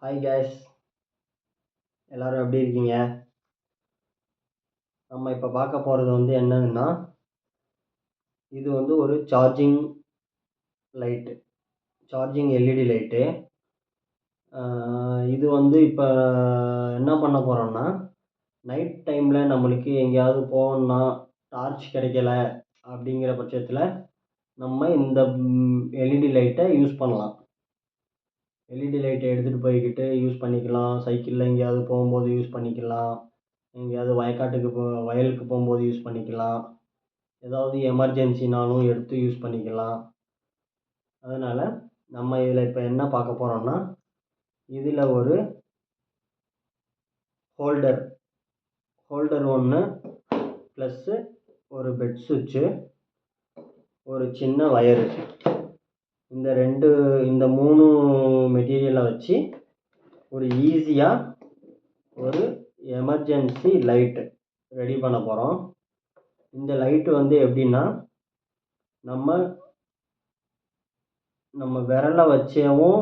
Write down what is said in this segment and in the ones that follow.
Hi guys, எல்லோரும் எப்படி இருக்கீங்க? நம்ம இப்போ பார்க்க போகிறது என்னதுன்னா, இது ஒரு charging light, charging LED light. இது இப்போ என்ன பண்ண போகிறோம்னா, நைட் டைமில் நம்மளுக்கு எங்கேயாவது போகணுன்னா டார்ச் கிடைக்கல அப்படிங்கிற பட்சத்தில் நம்ம இந்த எல்இடி லைட்டை யூஸ் பண்ணலாம். எல்இடி லைட்டை எடுத்துகிட்டு போய்கிட்டு யூஸ் பண்ணிக்கலாம். சைக்கிளில் எங்கேயாவது போகும்போது யூஸ் பண்ணிக்கலாம். எங்கேயாவது வயலுக்கு போகும்போது யூஸ் பண்ணிக்கலாம். ஏதாவது எமர்ஜென்சினாலும் எடுத்து யூஸ் பண்ணிக்கலாம். அதனால் நம்ம இதில் இப்போ என்ன பார்க்க போகிறோம்னா, இதில் ஒரு ஹோல்டர் ஒன்று ப்ளஸ்ஸு ஒரு பெட் சுவிட்சு, ஒரு சின்ன வயரு, இந்த 3 மெட்டீரியலை வச்சு ஒரு ஈஸியாக ஒரு எமர்ஜென்சி லைட்டு ரெடி பண்ண போகிறோம். இந்த லைட்டு எப்படின்னா, நம்ம விரலை வச்சேவும்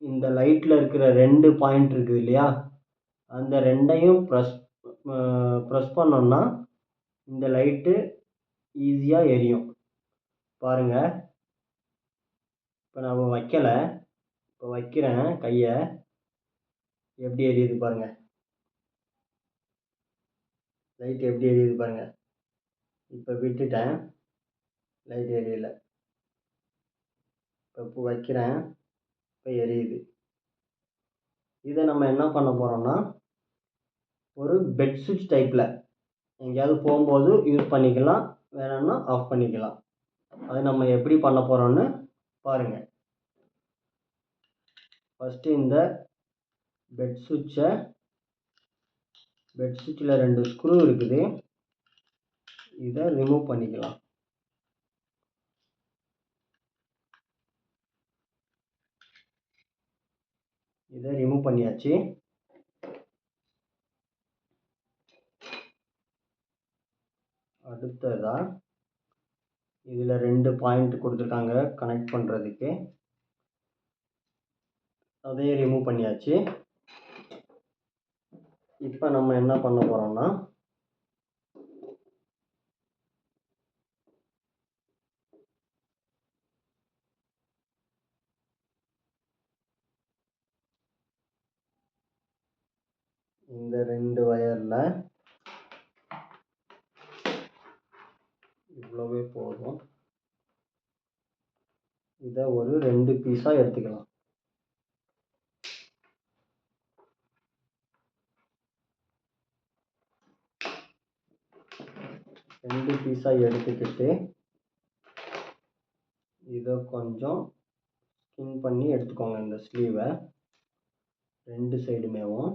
இந்த லைட்டில் இருக்கிற 2 பாயிண்ட் இருக்குது இல்லையா, அந்த 2ஐயும் ப்ரெஸ் பண்ணோம்னா இந்த லைட்டு ஈஸியாக எரியும். பாருங்கள், இப்போ நான் வைக்கலை, இப்போ வைக்கிறேன் கையை, எப்படி எரியுது பாருங்கள். லைட் எப்படி எரியுது பாருங்கள். இப்போ விட்டுட்டேன், லைட் எரியலை. இப்போ வைக்கிறேன், இப்போ எரியுது. இதை நம்ம என்ன பண்ண போகிறோம்னா, ஒரு பெட் சுவிட்ச் டைப்பில் எங்கேயாவது போகும்போது யூஸ் பண்ணிக்கலாம், வேணும்னா ஆஃப் பண்ணிக்கலாம். அது நம்ம எப்படி பண்ண போகிறோன்னு பாருங்கள். ஃபஸ்ட்டு இந்த பெட் சுவிட்சில் 2 ஸ்க்ரூ இருக்குது, இதை ரிமூவ் பண்ணிக்கலாம். இதை ரிமூவ் பண்ணியாச்சு. அடுத்ததாக இதில் 2 பாயிண்ட் கொடுத்துருக்காங்க கனெக்ட் பண்ணுறதுக்கு, அதையும் ரிமூவ் பண்ணியாச்சு. இப்போ நம்ம என்ன பண்ண போகிறோம்னா, இந்த 2 வயரில் இவ்வளவே போதும். இதை ஒரு 2 பீஸாக எடுத்துக்கலாம். எடுத்துக்கிட்டு இதை கொஞ்சம் ஸ்கின் பண்ணி எடுத்துக்கோங்க. இந்த ஸ்லீவை 2 சைடுமேவும்.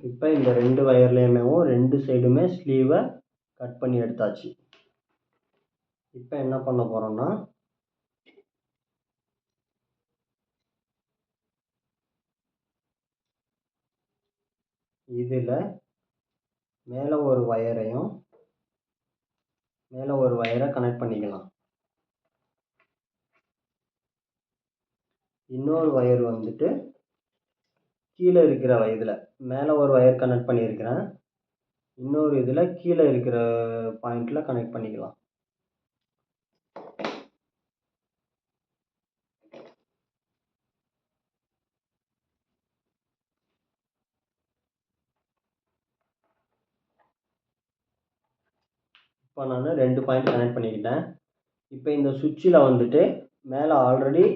இப்போ இந்த 2 வயர்லேயுமேவும் 2 சைடுமே ஸ்லீவை கட் பண்ணி எடுத்தாச்சு. இப்போ என்ன பண்ண போகிறோம்னா, இதில் மேலே ஒரு வயரை கனெக்ட் பண்ணிக்கலாம். இன்னொரு வயர் கீழே இருக்கிற இதில் மேலே ஒரு வயர் கனெக்ட் பண்ணியிருக்கிறேன், இன்னொரு இதில் கீழே இருக்கிற பாயிண்டில் கனெக்ட் பண்ணிக்கலாம். இப்போ நான் 2 பாயிண்ட் கனெக்ட் பண்ணிக்கிட்டேன். இப்போ இந்த சுவிட்சில் மேலே ஆல்ரெடி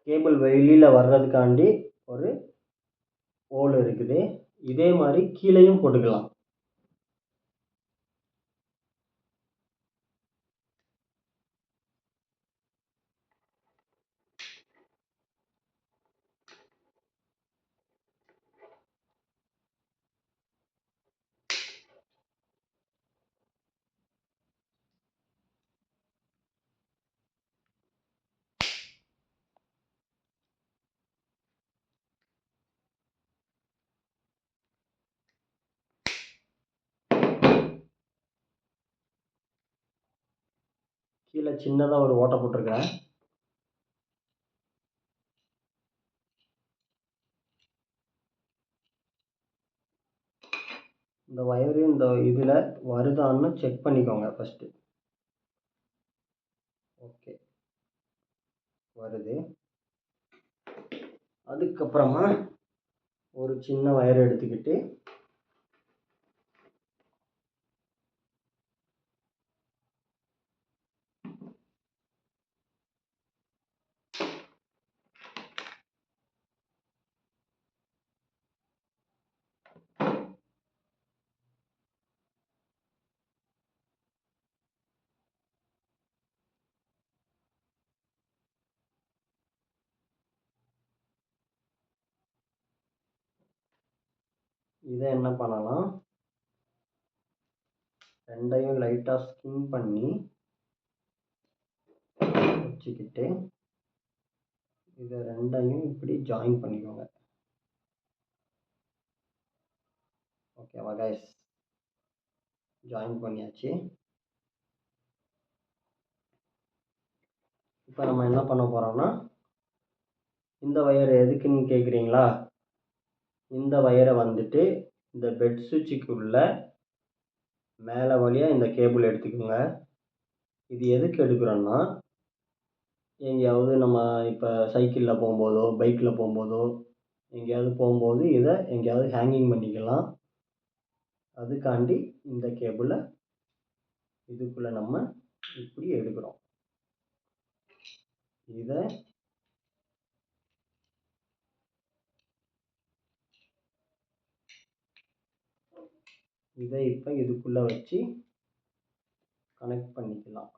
கேபிள் வெளியில் வர்றதுக்காண்டி ஒரு ஹோல் இருக்குது. இதே மாதிரி கீழேயும் போட்டுக்கலாம். கீழே சின்னதாக ஒரு ஓட்டை போட்டிருக்கிறேன். இந்த வயரு இந்த இதில் வருதான்னு செக் பண்ணிக்கோங்க ஃபஸ்ட்டு. ஓகே, வருது. அதுக்கப்புறமா ஒரு சின்ன வயர் எடுத்துக்கிட்டு இதை என்ன பண்ணலாம், ரெண்டையும் லைட்டாக ஸ்கின் பண்ணி வச்சுக்கிட்டு இதை ரெண்டையும் இப்படி ஜாயின் பண்ணிக்கோங்க. ஓகேவா கைஸ், ஜாயின் பண்ணியாச்சு. இப்போ நம்ம என்ன பண்ண போகிறோம்னா, இந்த வயர் எதுக்குன்னு கேட்குறீங்களா, இந்த வயரை வந்துட்டு இந்த பெட் சுவிட்சுக்குள்ள மேலே வழியாக இந்த கேபிள் எடுத்துக்கோங்க. இது எதுக்கு எடுக்கிறோன்னா, எங்கேயாவது நம்ம இப்போ சைக்கிளில் போகும்போதோ பைக்கில் போகும்போதோ எங்கேயாவது போகும்போது இதை எங்கேயாவது ஹேங்கிங் பண்ணிக்கலாம். அதுக்காண்டி இந்த கேபிளை இதுக்குள்ளே நம்ம இப்படி எடுக்கிறோம். இதை இப்போ இதுக்குள்ளே வச்சு கனெக்ட் பண்ணிக்கலாம்.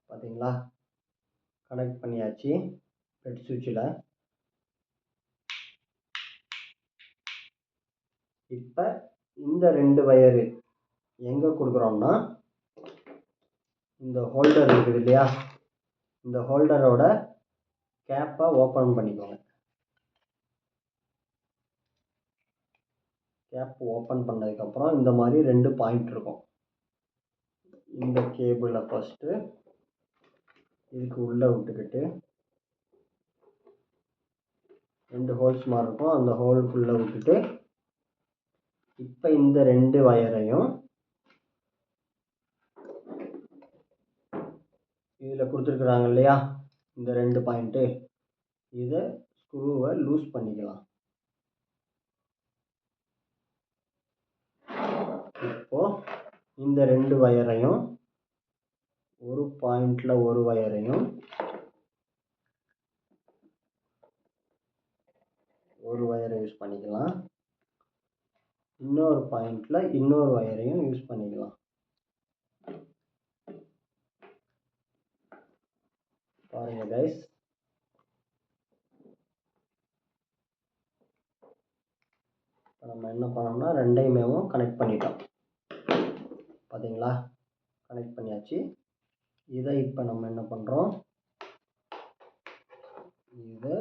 பார்த்தீங்களா, கனெக்ட் பண்ணியாச்சு பெட் சுவிட்சில். இப்போ இந்த ரெண்டு வயரு எங்கே கொடுக்குறோம்னா, இந்த ஹோல்டர் இருக்குது இல்லையா, இந்த ஹோல்டரோட கேப்பை ஓப்பன் பண்ணிக்கோங்க. கேப் ஓப்பன் பண்ணதுக்கப்புறம் இந்த மாதிரி ரெண்டு பாயிண்ட் இருக்கும். இந்த கேபிளை ஃபஸ்ட்டு இதுக்கு உள்ளே விட்டுக்கிட்டு ரெண்டு ஹோல்ஸ் மாதிரி இருக்கும், அந்த ஹோலுக்குள்ளே விட்டுட்டு இப்போ இந்த ரெண்டு வயரையும் இதில் கொடுத்துருக்குறாங்க இல்லையா, இந்த ரெண்டு பாயிண்ட்டு, இதை ஸ்க்ரூவை லூஸ் பண்ணிக்கலாம். இப்போது இந்த ரெண்டு வயரையும் ஒரு பாயிண்டில் ஒரு வயரையும் ஒரு வயரை யூஸ் பண்ணிக்கலாம், இன்னொரு பாயிண்டில் இன்னொரு வயரையும் யூஸ் பண்ணிக்கலாம். பாருங்கள் கைஸ், நம்ம என்ன பண்ணோம்னா ரெண்டையுமே கனெக்ட் பண்ணிட்டோம். பார்த்தீங்களா, கனெக்ட் பண்ணியாச்சு. இதை இப்போ நம்ம என்ன பண்ணுறோம், இதை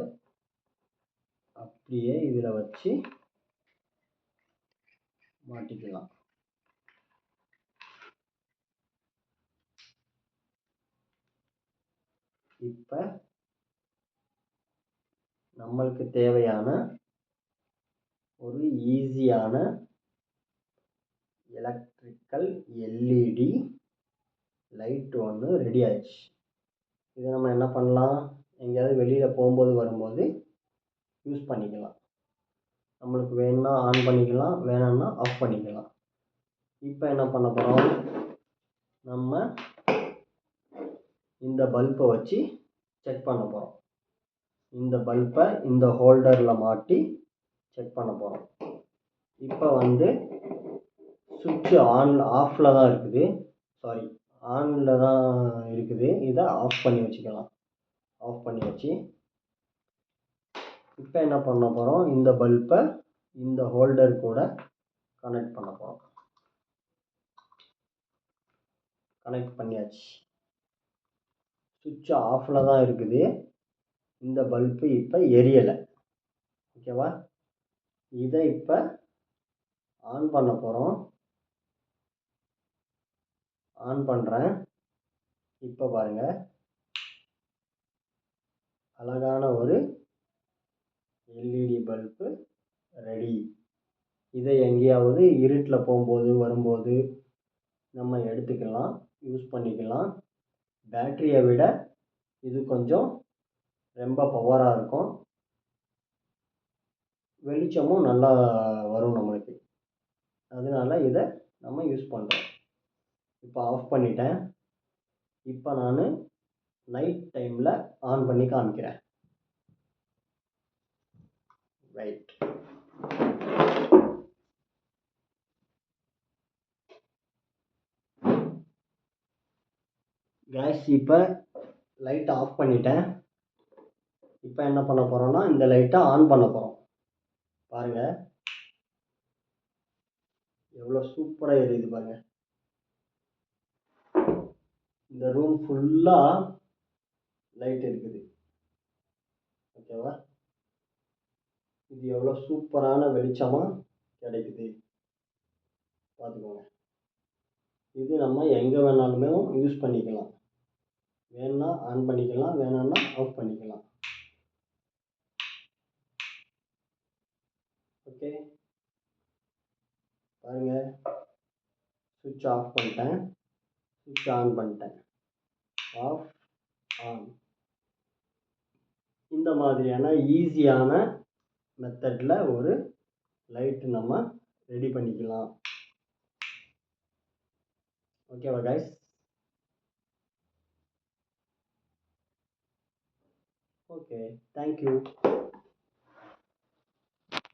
அப்படியே இதில் வச்சு மாட்டிக்கலாம். இப்போ நம்மளுக்கு தேவையான ஒரு ஈஸியான எலக்ட்ரிக்கல் எல்இடி லைட் ஒன்று ரெடி ஆயிடுச்சு. இதை நம்ம என்ன பண்ணலாம், எங்கேயாவது வெளியில் போகும்போது வரும்போது யூஸ் பண்ணிக்கலாம். நம்மளுக்கு வேணும்னா ஆன் பண்ணிக்கலாம், வேணும்னா ஆஃப் பண்ணிக்கலாம். இப்போ என்ன பண்ண போகிறோம், நம்ம இந்த பல்பை வச்சு செக் பண்ண போகிறோம். இந்த பல்பை இந்த ஹோல்டரில் மாட்டி செக் பண்ண போகிறோம். இப்போ சுவிட்சு ஆஃபில் தான் இருக்குது, ஆனில் தான் இருக்குது. இதை ஆஃப் பண்ணி வச்சுக்கலாம். ஆஃப் பண்ணி வச்சு இப்போ என்ன பண்ண போகிறோம், இந்த பல்பை இந்த ஹோல்டர் கூட கனெக்ட் பண்ண போகிறோம். கனெக்ட் பண்ணியாச்சு. சுவிட்ச் ஆஃபில் தான் இருக்குது. இந்த பல்பு இப்போ எரியலை. ஓகேவா? இதை இப்போ ஆன் பண்ண போகிறோம். ஆன் பண்ணுறேன். இப்போ பாருங்கள், அழகான ஒரு எல்இடி பல்பு ரெடி. இதை எங்கேயாவது இருட்டில் போகும்போது வரும்போது நம்ம எடுத்துக்கலாம், யூஸ் பண்ணிக்கலாம். பேட்டரியை விட இது கொஞ்சம் ரொம்ப பவராக இருக்கும். வெளிச்சமும் நல்லா வரும் நம்மளுக்கு. அதனால இதை நம்ம யூஸ் பண்ணுறோம். இப்போ ஆஃப் பண்ணிட்டேன். இப்போ நான் நைட் டைமில் ஆன் பண்ணி காமிக்கிறேன். ரைட். கேஸ் இப்போ லைட் ஆஃப் பண்ணிட்டேன். இப்போ என்ன பண்ண போகிறோன்னா, இந்த லைட்டை ஆன் பண்ண போகிறோம். பாருங்கள், எவ்வளோ சூப்பராக எரியுது பாருங்கள். இந்த ரூம் ஃபுல்லாக லைட் இருக்குது. ஓகேவா? இது எவ்வளோ சூப்பரான வெளிச்சமாக கிடைக்குது பார்த்துக்கோங்க. இது நம்ம எங்கே வேணாலுமே யூஸ் பண்ணிக்கலாம். வேணும்னா ஆன் பண்ணிக்கலாம், வேணாம்னா ஆஃப் பண்ணிக்கலாம். ஓகே, பாருங்கள், சுவிட்ச் ஆஃப் பண்ணிட்டேன், சுவிட்ச் ஆன் பண்ணிட்டேன். Off, on. இந்த மாதிரியான ஈஸியான மெத்தடில் ஒரு லைட்டு நம்ம ரெடி பண்ணிக்கலாம். ஓகேவா கைஸ்? Okay, thank you.